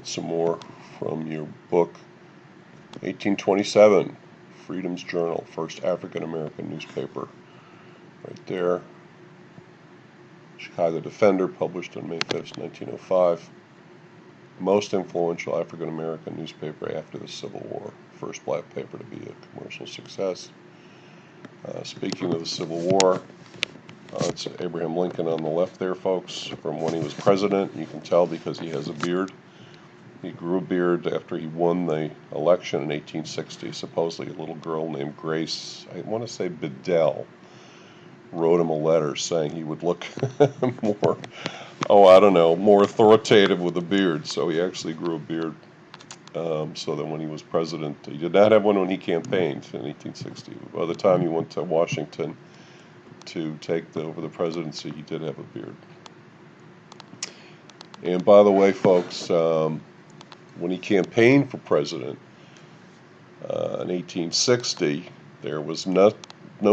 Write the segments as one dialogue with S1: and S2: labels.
S1: get some more from your book, 1827, Freedom's Journal, first African-American newspaper. Right there. Chicago Defender, published on May 5th, 1905. Most influential African-American newspaper after the Civil War. First black paper to be a commercial success. Speaking of the Civil War, it's Abraham Lincoln on the left there, folks, from when he was president. You can tell because he has a beard. He grew a beard after he won the election in 1860. Supposedly a little girl named Grace, I want to say Bedell, wrote him a letter saying he would look more, more authoritative with a beard. So he actually grew a beard so that when he was president, he did not have one when he campaigned in 1860. By the time he went to Washington to take over the presidency, he did have a beard. And by the way, folks, when he campaigned for president in 1860, there was no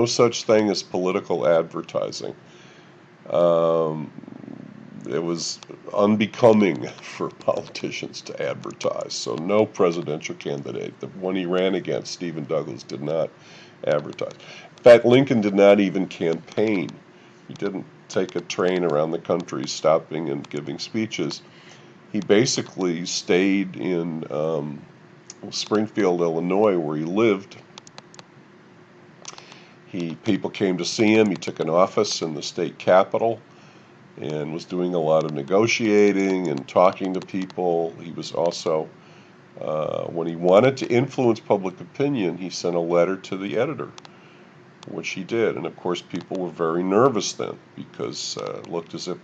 S1: such thing as political advertising. It was unbecoming for politicians to advertise. So no presidential candidate, the one he ran against, Stephen Douglas, did not advertise. In fact, Lincoln did not even campaign. He didn't take a train around the country stopping and giving speeches. He basically stayed in Springfield, Illinois, where he lived. People came to see him. He took an office in the state capitol and was doing a lot of negotiating and talking to people. He was also, when he wanted to influence public opinion, he sent a letter to the editor, which he did. And of course, people were very nervous then because it looked as if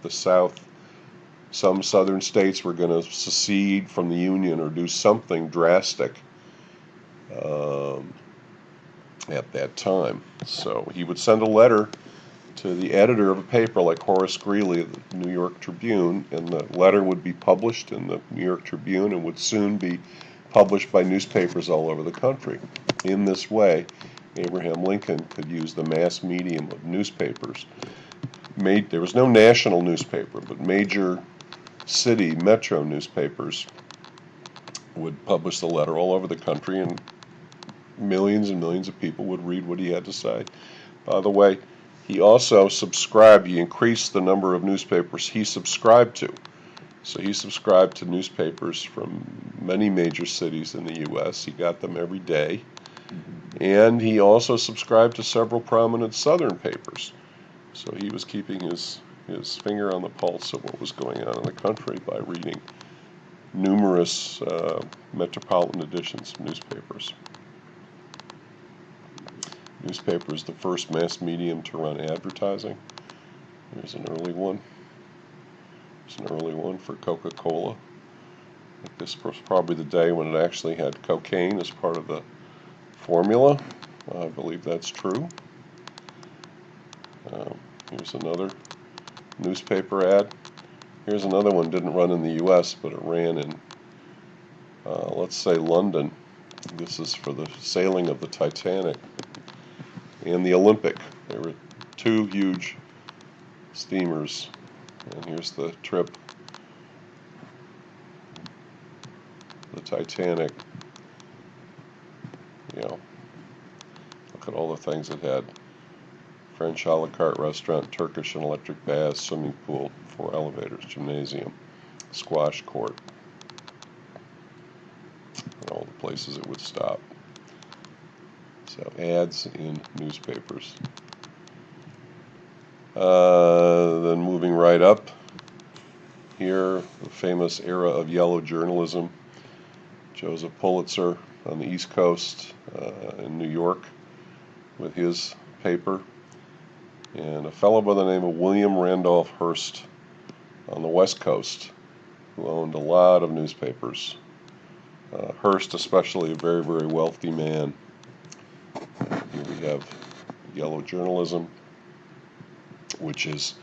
S1: some southern states were going to secede from the Union or do something drastic at that time. So he would send a letter to the editor of a paper like Horace Greeley of the New York Tribune, and the letter would be published in the New York Tribune and would soon be published by newspapers all over the country. In this way, Abraham Lincoln could use the mass medium of newspapers. There was no national newspaper, but major city metro newspapers would publish the letter all over the country, and millions of people would read what he had to say. By the way, he also he increased the number of newspapers he subscribed to. So he subscribed to newspapers from many major cities in the U.S. He got them every day. And he also subscribed to several prominent southern papers. So he was keeping his finger on the pulse of what was going on in the country by reading numerous metropolitan editions of newspapers. Newspaper is the first mass medium to run advertising. Here's an early one. It's an early one for Coca-Cola. This was probably the day when it actually had cocaine as part of the formula. I believe that's true. Here's another newspaper ad. Here's another one. Didn't run in the U.S., but it ran in, let's say, London. This is for the sailing of the Titanic and the Olympic. There were two huge steamers, and here's the trip, the Titanic. Look at all the things it had. French a la carte restaurant, Turkish and electric baths, swimming pool, 4 elevators, gymnasium, squash court, and all the places it would stop. So ads in newspapers. Then moving right up here, the famous era of yellow journalism. Joseph Pulitzer on the East Coast in New York with his paper, and a fellow by the name of William Randolph Hearst on the West Coast who owned a lot of newspapers. Hearst, especially, a very, very wealthy man. Here we have yellow journalism, which is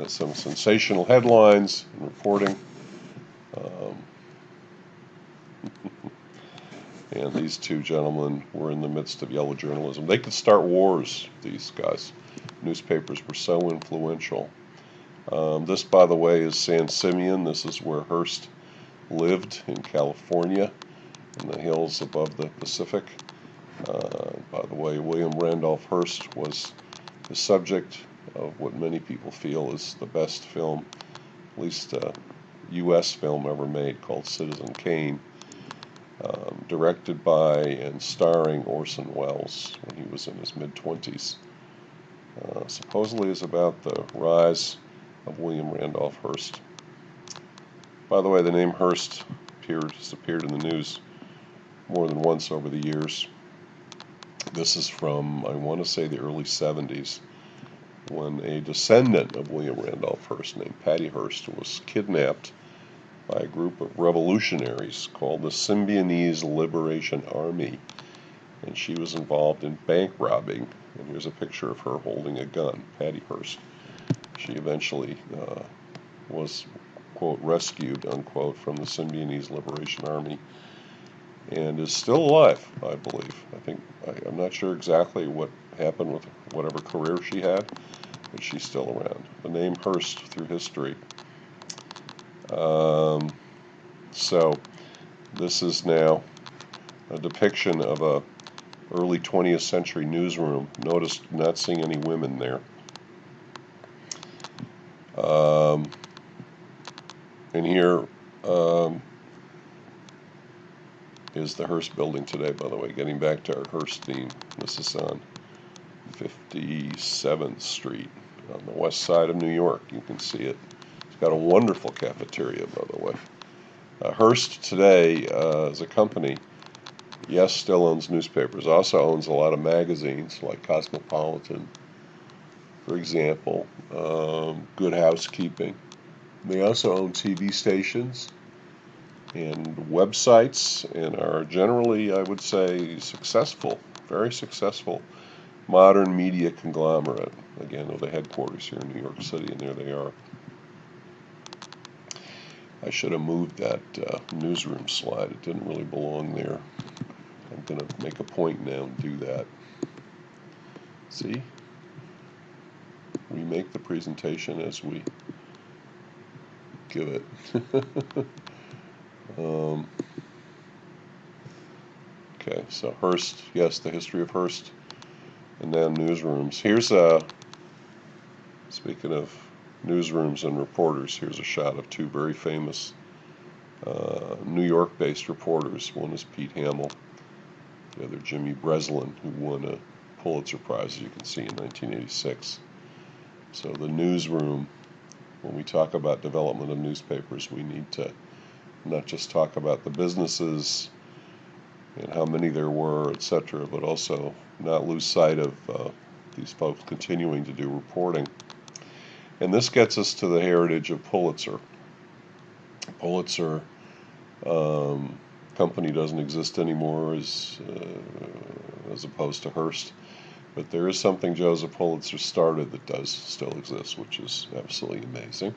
S1: some sensational headlines and reporting. And these two gentlemen were in the midst of yellow journalism. They could start wars, these guys. Newspapers were so influential. This, by the way, is San Simeon. This is where Hearst lived in California in the hills above the Pacific. By the way, William Randolph Hearst was the subject of what many people feel is the best film, at least U.S. film ever made, called Citizen Kane, directed by and starring Orson Welles when he was in his mid-20s. Supposedly is about the rise of William Randolph Hearst. By the way, the name Hearst has appeared in the news more than once over the years. This is from, I want to say, the early 70s, when a descendant of William Randolph Hearst named Patty Hearst was kidnapped by a group of revolutionaries called the Symbionese Liberation Army, and she was involved in bank robbing. And here's a picture of her holding a gun, Patty Hearst. She eventually was, quote, rescued, unquote, from the Symbionese Liberation Army, and is still alive, I believe. I'm not sure exactly what happened with whatever career she had, but she's still around. The name Hearst through history. So this is now a depiction of a early 20th century newsroom. Notice not seeing any women there. And here is the Hearst building today, by the way, getting back to our Hearst theme. This is on 57th Street on the west side of New York. You can see it. It's got a wonderful cafeteria, by the way. Hearst today, as a company, yes, still owns newspapers. Also owns a lot of magazines like Cosmopolitan, for example, Good Housekeeping. They also own TV stations and websites, and are generally, I would say, successful, very successful modern media conglomerate. Again, with the headquarters here in New York City, and there they are. I should have moved that newsroom slide. It didn't really belong there. I'm going to make a point now and do that. See? We make the presentation as we give it. Okay, so Hearst, yes, the history of Hearst, and then newsrooms. Here's speaking of newsrooms and reporters, here's a shot of two very famous New York-based reporters. One is Pete Hamill, the other Jimmy Breslin, who won a Pulitzer Prize, as you can see, in 1986. So the newsroom, when we talk about development of newspapers, we need to not just talk about the businesses and how many there were, etc., but also not lose sight of these folks continuing to do reporting. And this gets us to the heritage of Pulitzer. Pulitzer company doesn't exist anymore as opposed to Hearst, but there is something Joseph Pulitzer started that does still exist, which is absolutely amazing,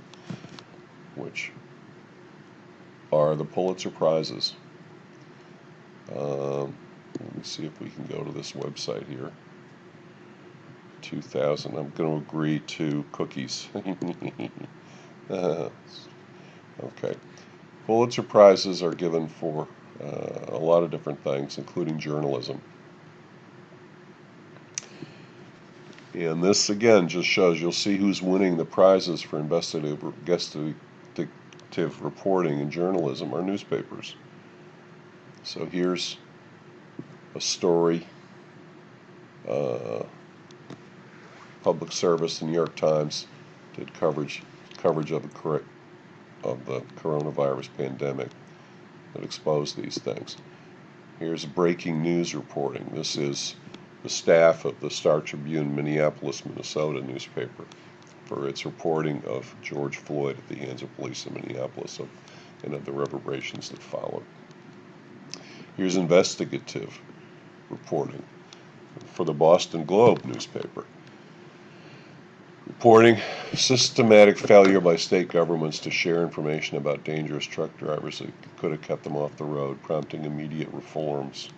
S1: which are the Pulitzer Prizes. Let me see if we can go to this website here. 2000. I'm going to agree to cookies. Okay. Pulitzer Prizes are given for a lot of different things, including journalism. And this, again, just shows, you'll see who's winning the prizes for investigative reporting and journalism are newspapers. So here's a story, public service, the New York Times did coverage of the coronavirus pandemic that exposed these things. Here's breaking news reporting. This is the staff of the Star Tribune, Minneapolis, Minnesota newspaper, for its reporting of George Floyd at the hands of police in Minneapolis and of the reverberations that followed. Here's investigative reporting for the Boston Globe newspaper, reporting systematic failure by state governments to share information about dangerous truck drivers that could have kept them off the road, prompting immediate reforms.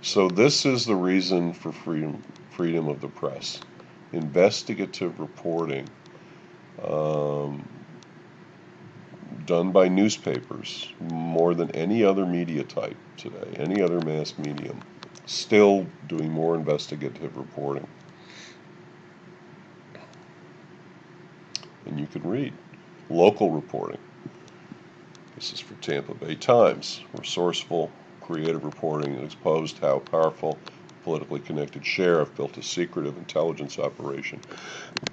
S1: So this is the reason for freedom of the press. Investigative reporting done by newspapers more than any other media type today, any other mass medium, still doing more investigative reporting. And you can read local reporting. This is for Tampa Bay Times. Resourceful, creative reporting that exposed how powerful, politically connected sheriff built a secretive intelligence operation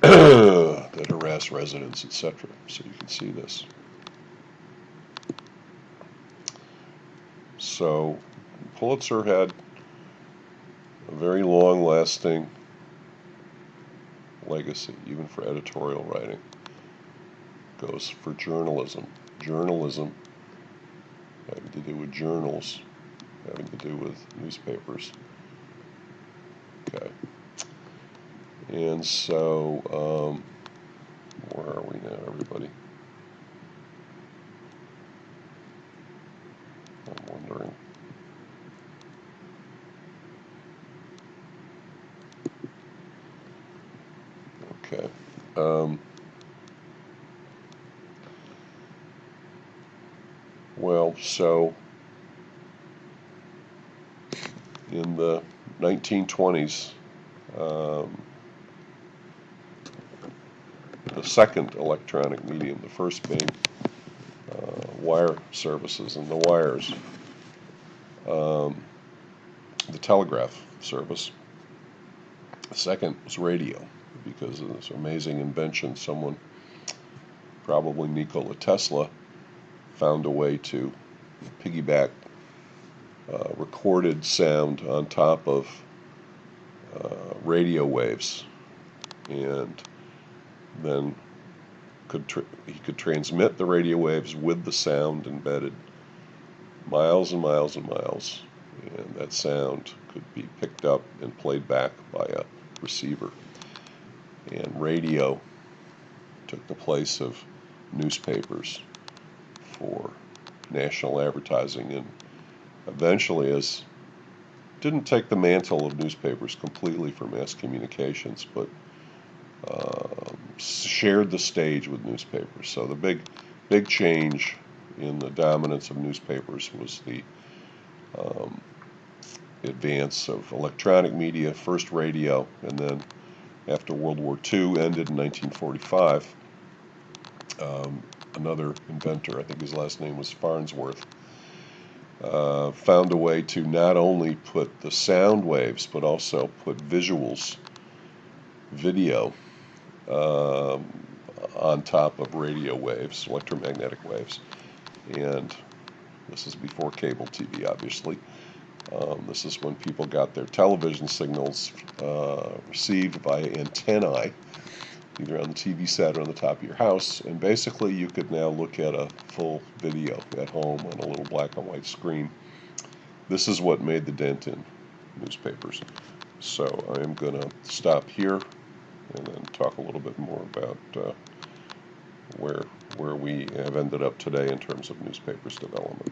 S1: that harassed residents, etc. So you can see this. So Pulitzer had a very long-lasting legacy, even for editorial writing. Goes for journalism. Journalism having to do with journals, having to do with newspapers. Okay. And so, where are we now, everybody? I'm wondering. Okay. Well, so in the 1920s, the second electronic medium, the first being wire services and the wires, the telegraph service. The second was radio, because of this amazing invention. Someone, probably Nikola Tesla, found a way to piggyback recorded sound on top of radio waves, and then he could transmit the radio waves with the sound embedded miles and miles and miles, and that sound could be picked up and played back by a receiver. And radio took the place of newspapers for national advertising, and eventually didn't take the mantle of newspapers completely for mass communications, but shared the stage with newspapers. So the big change in the dominance of newspapers was the advance of electronic media, first radio, and then after World War II ended in 1945, another inventor, I think his last name was Farnsworth, found a way to not only put the sound waves, but also put visuals, video, on top of radio waves, electromagnetic waves. And this is before cable TV, obviously. This is when people got their television signals received via antennae, either on the TV set or on the top of your house. And basically, you could now look at a full video at home on a little black and white screen. This is what made the dent in newspapers. So I'm going to stop here and then talk a little bit more about where we have ended up today in terms of newspapers development.